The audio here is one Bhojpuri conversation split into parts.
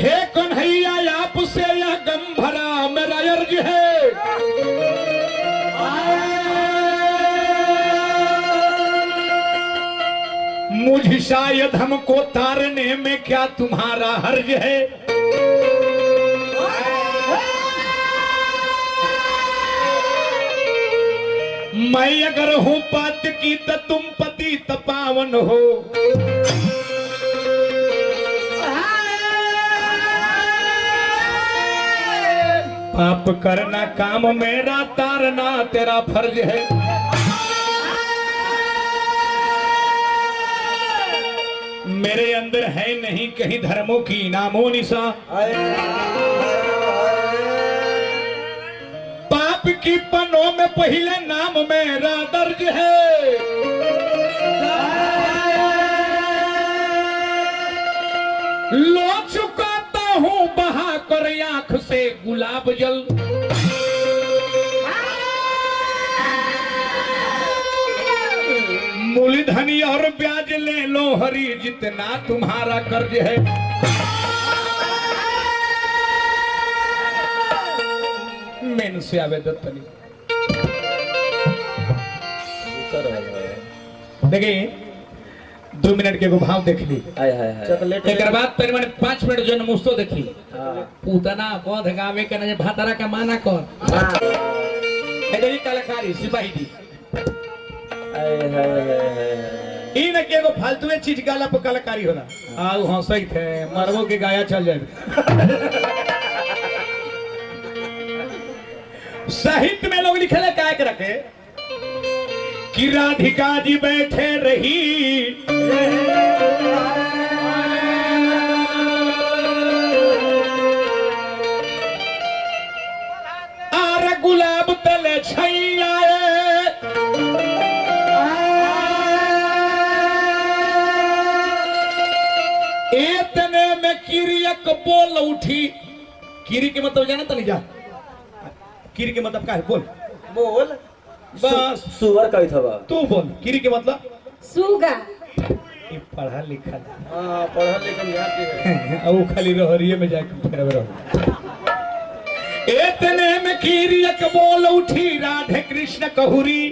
हे कन्हैया आपसे यह गम भरा मेरा अर्ज है, मुझे शायद हमको तारने में क्या तुम्हारा हर्ज है। मैं अगर हूं पात की तो तुम पति तपावन हो, पाप करना काम मेरा, तारना तेरा फर्ज है। मेरे अंदर है नहीं कहीं धर्मों की नामो निशा, पाप की पन्नों में पहले नाम मेरा दर्ज है। लो चुकाता हूँ बहा कर आंख से गुलाब जल, मूलधनी और ब्याज ले लो हरी जितना तुम्हारा कर्ज है। मेन से आवेदन तनी देखिए 2 मिनट के भाव देख ली, एक बाद पर मैंने 5 मिनट जो नमुस्तो देखी पूतना बोध गावे के न भातारा का माना कौन कलाकारी सिपाही दी इन के एगो फालतू चीज गाला पर कलाकारी होला। आओ हंसई थे मरबो के गाया चल जाए। साहित्य में लोग लिखे क्या के रखे कि राधिका जी बैठे रही आर गुलाब तले छैयाए, इतने में किरियक बोल उठी। किरी के मतलब जाना तो नहीं जा, किरी के मतलब क्या है? बोल बोल बस सुअर का था तू बोल। किरी के मतलब सुगा। ये पढ़ा लिखा पढ़ा लिखा है अब खाली रहरिये में जाके फिर रहो। इतने में किरियक बोल उठी राधे कृष्ण कहुरी,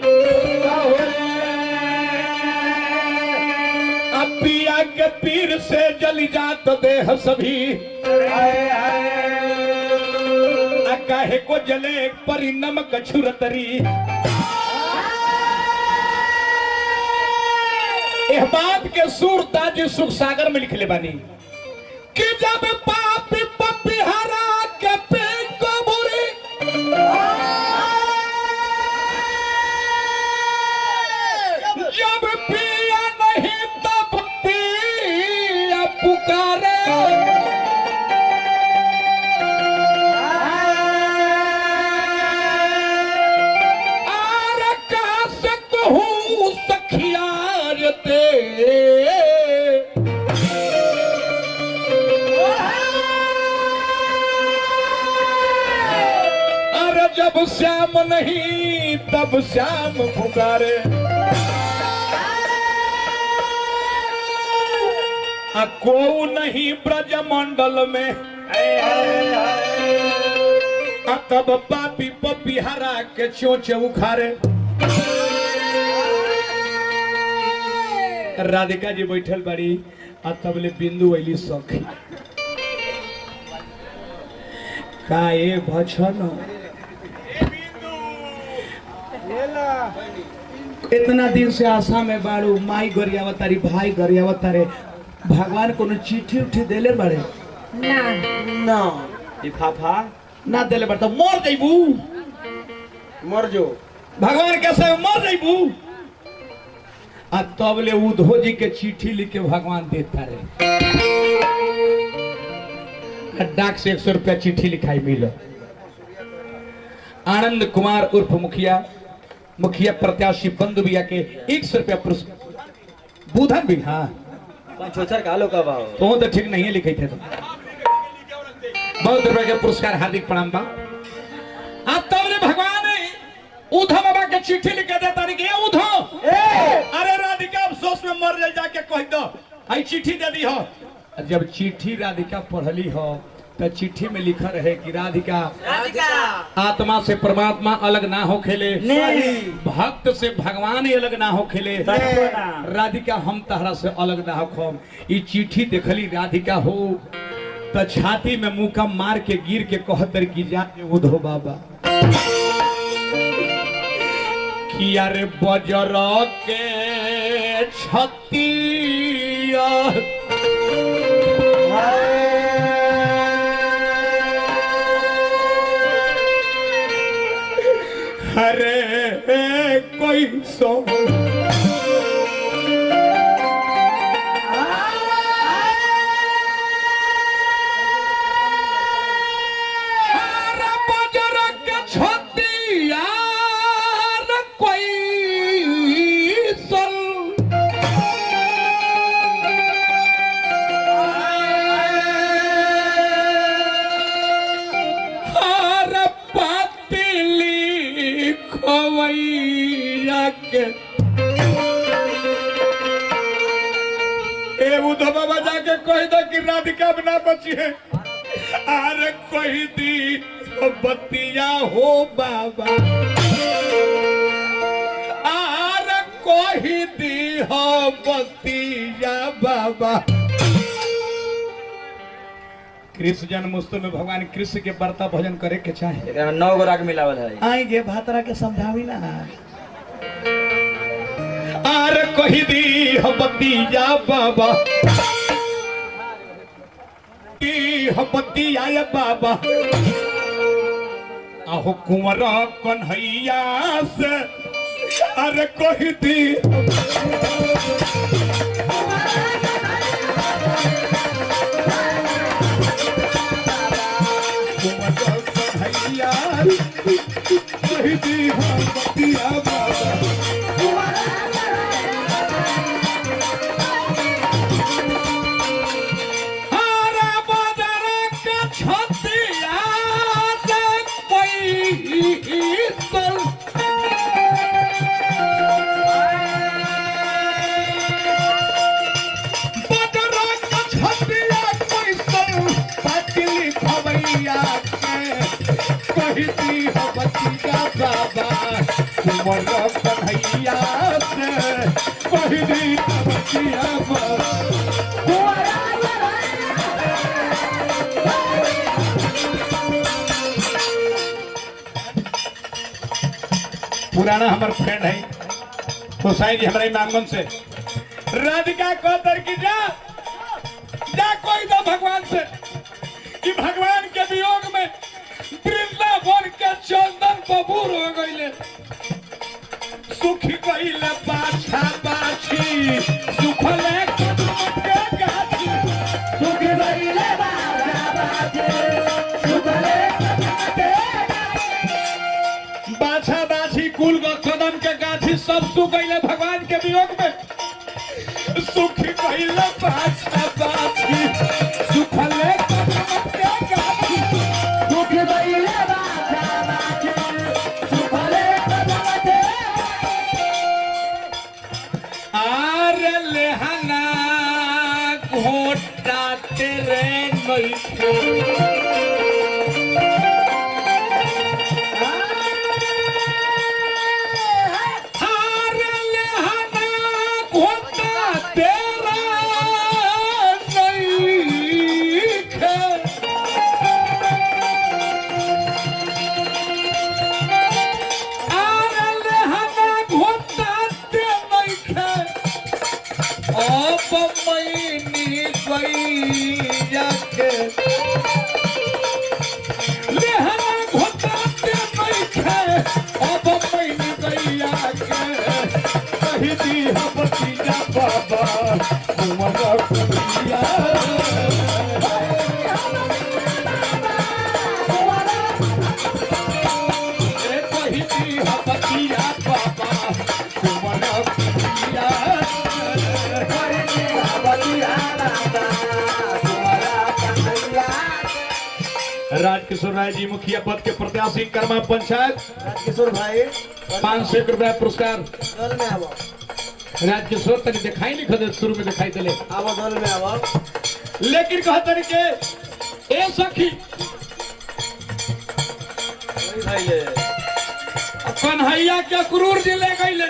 अब पिया के पीर से जली जात देह सभी, काहे को जले परी नमक छुरतरी। यह बात के सुर ताज सुख सागर में लिखले बानी कि जब पापी पपी हरा के पे को बुरी, जब पिया नहीं तब पिया पुकारे, अरे जब श्याम नहीं तब श्याम पुकारे, को नहीं ब्रज मंडल में, तब पापी पपी हरा के चोचे उखारे। राधिका जी बैठल बड़ी आ तबले बिंदु अली सखी का ए भछन इतना दिन से आशा में बाड़ू, माई गरियावतारी भाई गरियावतारे, भगवान को चिट्ठी उठी देले बड़े ना ना लिफाफा ना देले बड़े तो मर जाइबू, मर जो भगवान कैसे मर जाइबू। आ तबले उद्धव जी के चिट्ठी लिख के भगवान देता रहे, डाक से 100 रुपया चिट्ठी लिखाई मिलो। आनंद कुमार उर्फ मुखिया प्रत्याशी बंधु भैया के 100 रुपया पुरस्कार। बुधन भी हाँ पंचोचर कालो का भाव तो ठीक नहीं है लिखे थे तो बहुत रुपया के पुरस्कार हार्दिक प्रणाम बा। आप तबले भगवान उद्धव बाबा के चिट्ठी लिख के देता नहीं कि उद्धव अरे राधिका अफसोस में मर जाए जाके कह दो आई चिट्ठी दे दी हो। जब चिट्ठी राधिका पढ़ली हो तो चिट्ठी में लिखा रहे कि राधिका आत्मा से परमात्मा अलग ना हो खेले, भक्त से भगवान ही अलग ना हो खेले। राधिका हम तहरा से अलग ना हो। ये चिट्ठी देखली राधिका हो तो छाती में मुका मार के गिर के कहतर की जाके उधो बाबा कि अरे बजर के छतिया अरे कोई सो बाबा जाके कह दो कि राधिका बना बची है। अरे कोई दी बतिया हो बाबा, अरे कोई दी हो बतिया बाबा। कृष्ण जन्मोत्सव में भगवान कृष्ण के व्रता भजन करे के चाहे 9 गो राग मिलावल है। आएंगे भातरा के समझावी ना। अरे कही दी हो बतिया बाबा, बतिया बाबा। आहो कुंवर कन्हैया से अरे कही दी कुंवर कन्हैया कही दी हो बतिया बाबा। कन्हैया से पहिली बतिया पुराना हमारे फ्रेंड है गोसाई जी हमारे नामगन से। राधिका को दर की जा कोई दो भगवान से कि भगवान के वियोग में वृंदावन के चंदन बबूर हो गई, सुखी गईले बाछा बाछी सुखले के गाछी, सुखी गईले बाछा बाछी सुखले के बाछा बाछी कुल कदम के गाछी सब सूख गईले भगवान के वियोग में। सुखी गईले बाछा बाछी सुखले के गाछी, सुखी गईले बाछा बाछी सुखले आरे लेहना घोटा तेरे नइखे। आरे लेहना घोटा तेरा नइखे। आरे लेहना घोटा तेरा नइखे। अब मैनी गैया के लेहना घोटाते नइखे। अब मैनी गैया के कही दी हो बतिया बाबा कुंवर कन्हैया। कही दी हो बतिया बाबा कुंवर कन्हैया। राजकिशोर राय जी मुखिया पद के प्रत्याशी कर्मा पंचायत। राजकिशोर भाई 500 रुपया पुरस्कार। दल में आवो राजकिशोर तक दिखाई नहीं खदे शुरू में दिखाई दिले। आवो दल में आवो। लेकिन कहते के ए सखी भाई ले कन्हैया के क्रूर जी ले गईले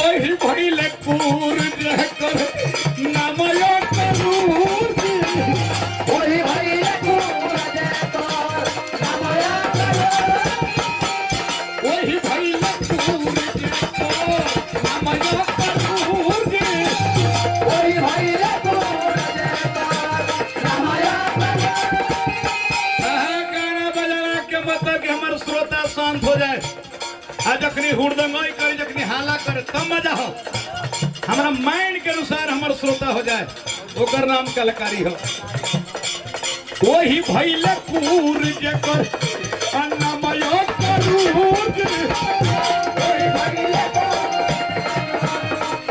ओही भइले कूर जकर नामयो करूर जी ओही भइले कूर जकर नामयो करूर ओही भइले कूर जकर नामयो करूर जी ओही भइले कूर जकर नामयो करूर। गाना बजाना के मतलब कि हमारे श्रोता शांत हो जाए आ जखनी हुड़दंगई करे जखनी हाला करे तब मजा हो हमारा माइंड के अनुसार हमारे श्रोता हो जाए ओकर नाम कलाकारी हो वही भइले कूर जकर अन्नमयो करूर जी ओही भइले कूर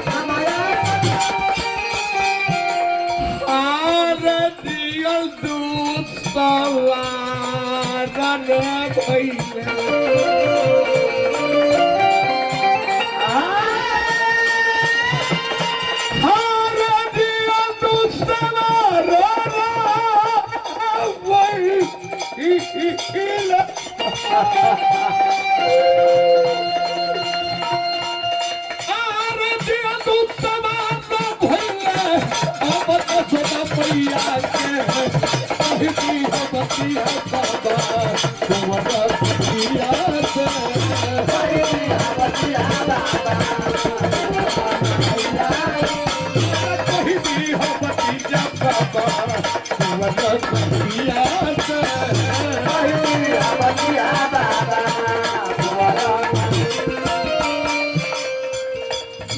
नामयो आर दियल दूध सवारन भइले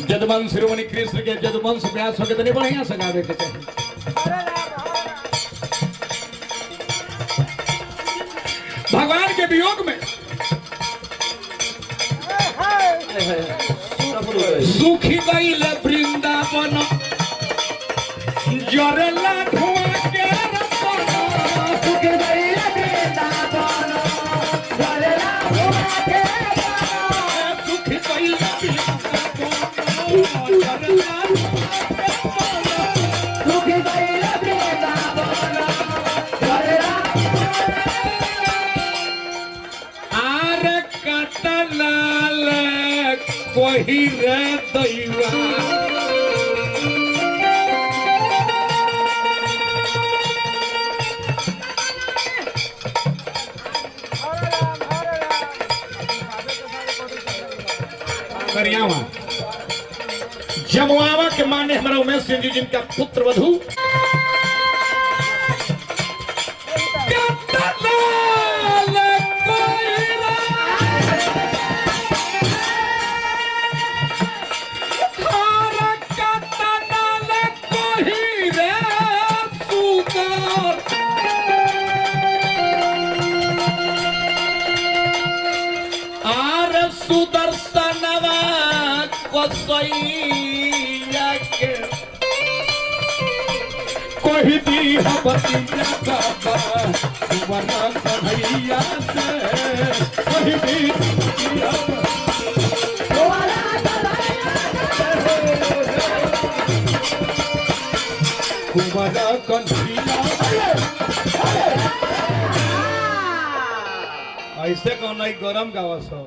जदमन श्रीमणि कृष्ण के जदवंश व्यास हो के तनी बढ़िया सगावे के चाहिए भगवान के वियोग में सुखी गईल वृंदावन जरला धुआं के रतन सुख गईल वृंदावन जरला धुआं के रतन सुखी गईल सुख गईल वृंदावन जरला आर कटलाल कोही रे दैवा करियावा जमुआवा के माने हमारा उमेश सिंह जी जिनका पुत्र वधु कटलाल कोइरा हार कटलाल कोहिरे सुगर आर सुदर्शनवा कसैया के कोही दी भतीजा बाबा सुवर्ण कन्हैया से कोही दी कुंवर कन्हैया ऐसे कौन गरम गावस हो।